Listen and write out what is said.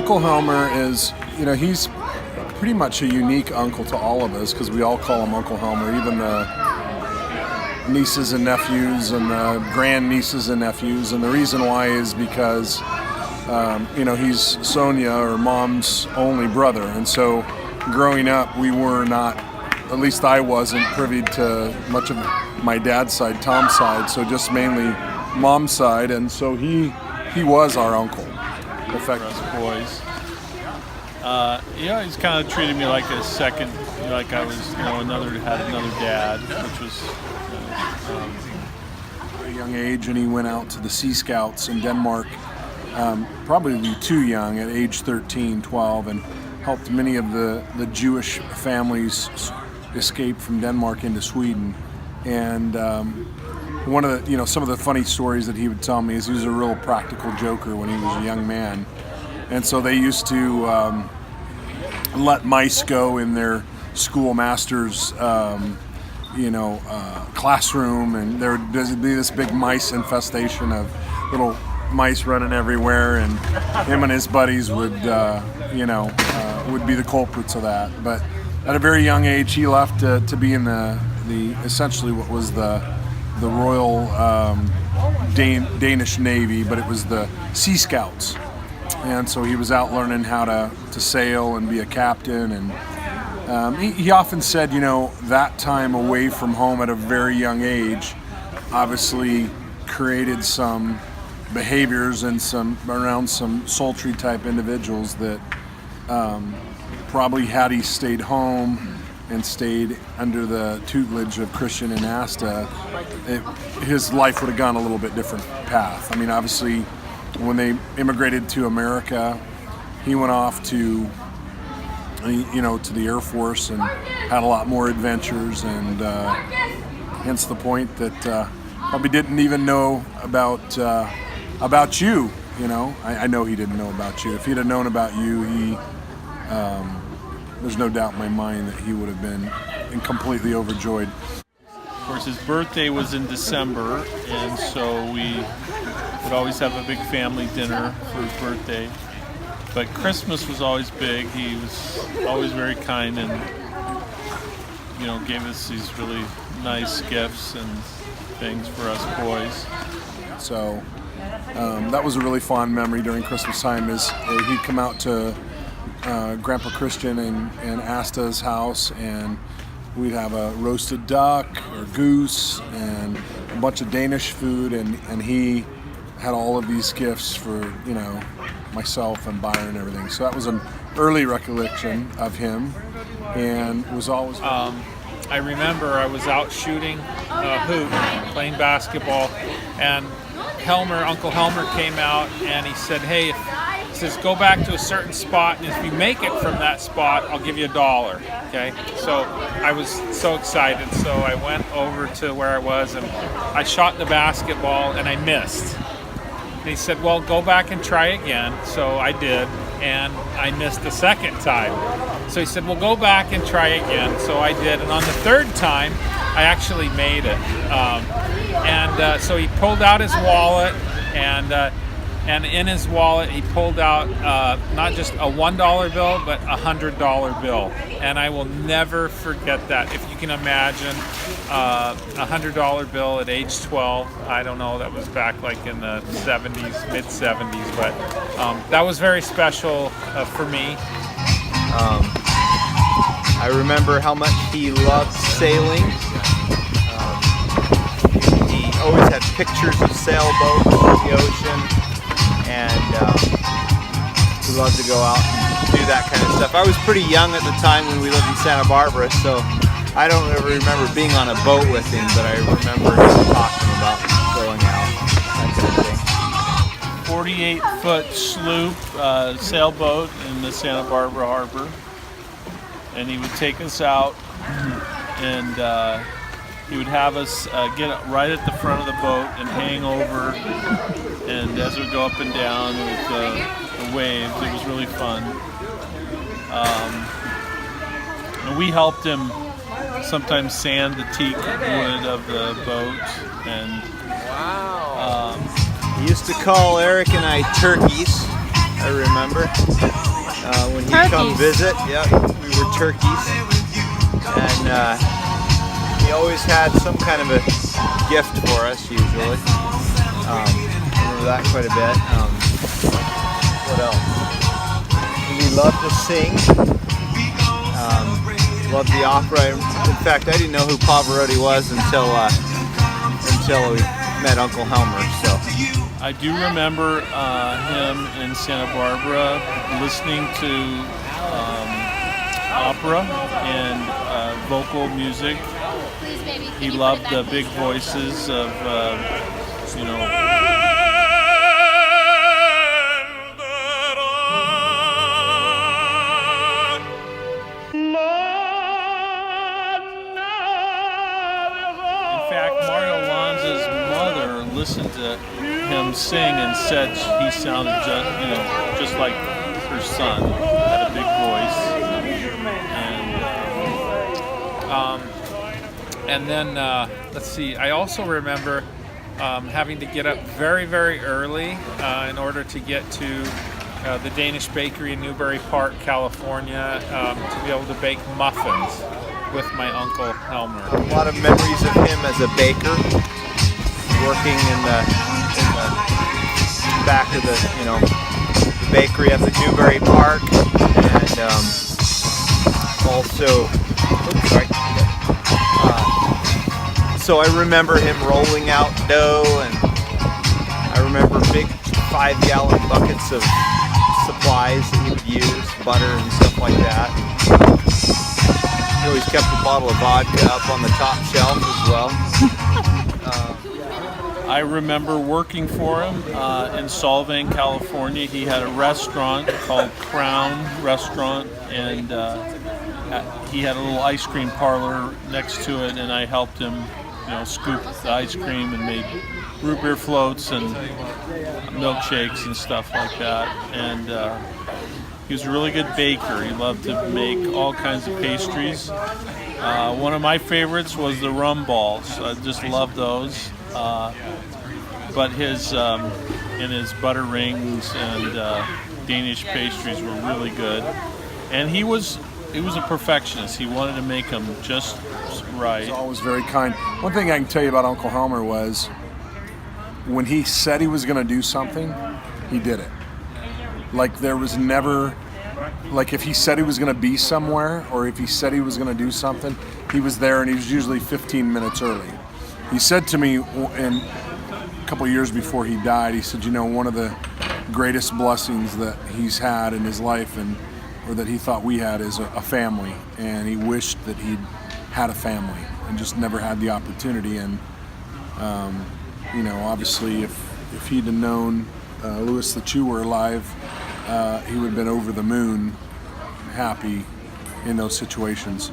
Uncle Helmer is, he's pretty much a unique uncle to all of us because we all call him Uncle Helmer, even the nieces and nephews and the grandnieces and nephews. And the reason why is because, he's Sonia, or Mom's only brother. And so growing up, we were not, at least I wasn't privy to much of my dad's side, Tom's side, so just mainly Mom's side. And so he was our uncle, effectively. For us boys. He's kind of treated me like a second, like I was, had another dad, which was at a young age, and he went out to the Sea Scouts in Denmark, probably too young, at age 13, 12, and helped many of the Jewish families escape from Denmark into Sweden. And one of the, some of the funny stories that he would tell me is he was a real practical joker when he was a young man. And so they used to let mice go in their schoolmaster's, classroom, and there would be this big mice infestation of little mice running everywhere, and him and his buddies would be the culprits of that. But at a very young age, he left to be in the essentially what was the Royal Danish Navy, but it was the Sea Scouts. And so he was out learning how to sail and be a captain. And he often said, that time away from home at a very young age obviously created some behaviors and around some sultry type individuals that probably had he stayed home and stayed under the tutelage of Christian and Asta, his life would have gone a little bit different path. I mean, obviously, when they immigrated to America, he went off to the Air Force and had a lot more adventures, and hence the point that probably didn't even know about you. I know he didn't know about you. If he'd have known about you, there's no doubt in my mind that he would have been completely overjoyed. Of course, his birthday was in December, and so we would always have a big family dinner for his birthday. But Christmas was always big. He was always very kind and, gave us these really nice gifts and things for us boys. So that was a really fond memory during Christmas time. Is he'd come out to Grandpa Christian and Asta's house, and we'd have a roasted duck or goose and a bunch of Danish food, and he had all of these gifts for myself and Byron and everything. So that was an early recollection of him, and was always. I remember I was out shooting hoop, playing basketball, and Uncle Helmer came out, and he said, "Hey, he says, go back to a certain spot, and if you make it from that spot, I'll give you $1. Okay? So I was so excited. So I went over to where I was, and I shot the basketball, and I missed. And he said, well, go back and try again. So I did, and I missed the second time. So he said, well, go back and try again. So I did, and on the third time, I actually made it. So he pulled out his wallet, and in his wallet, he pulled out not just a $1 bill, but a $100 bill. And I will never forget that. If you can imagine a $100 bill at age 12, I don't know, that was back like in the 70s, mid-70s, but that was very special for me. I remember how much he loved sailing. He always had pictures of sailboats in the ocean. And we loved to go out and do that kind of stuff. I was pretty young at the time when we lived in Santa Barbara, so I don't ever remember being on a boat with him, but I remember him talking about going out, that kind of thing. 48-foot sloop, sailboat in the Santa Barbara harbor, and he would take us out, and he would have us get right at the front of the boat and hang over. And as we go up and down with the waves, it was really fun. And we helped him sometimes sand the teak wood of the boat. And he used to call Eric and I turkeys. I remember when he'd come visit. Yep, we were turkeys, and he always had some kind of a gift for us. Usually, I remember that quite a bit. What else? He loved to sing. Loved the opera. In fact, I didn't know who Pavarotti was until we met Uncle Helmer. So I do remember him in Santa Barbara listening to opera and vocal music. He loved the big voices of, you know. In fact, Mario Lanza's mother listened to him sing and said he sounded just like her son. Had a big voice, and then let's see. I also remember having to get up very, very early in order to get to the Danish bakery in Newbury Park, California, to be able to bake muffins with my Uncle Helmer. A lot of memories of him as a baker, working in the back of the bakery at the Newbury Park, and also, so I remember him rolling out dough, and I remember big 5-gallon buckets of supplies that he would use, butter and stuff like that. He always kept a bottle of vodka up on the top shelf as well. I remember working for him in Solvang, California. He had a restaurant called Crown Restaurant, and he had a little ice cream parlor next to it, and I helped him, scoop the ice cream and made root beer floats and milkshakes and stuff like that. And he was a really good baker. He loved to make all kinds of pastries. One of my favorites was the rum balls. I just loved those. But his butter rings and Danish pastries were really good. And he was a perfectionist. He wanted to make them just right. He was always very kind. One thing I can tell you about Uncle Helmer was when he said he was going to do something, he did it. Like there was never, like if he said he was going to be somewhere or if he said he was going to do something, he was there, and he was usually 15 minutes early. He said to me a couple of years before he died, he said, one of the greatest blessings that he's had in his life or that he thought we had is a family, and he wished that he'd had a family and just never had the opportunity. And obviously if he'd have known Louis, that you were alive, he would have been over the moon happy in those situations.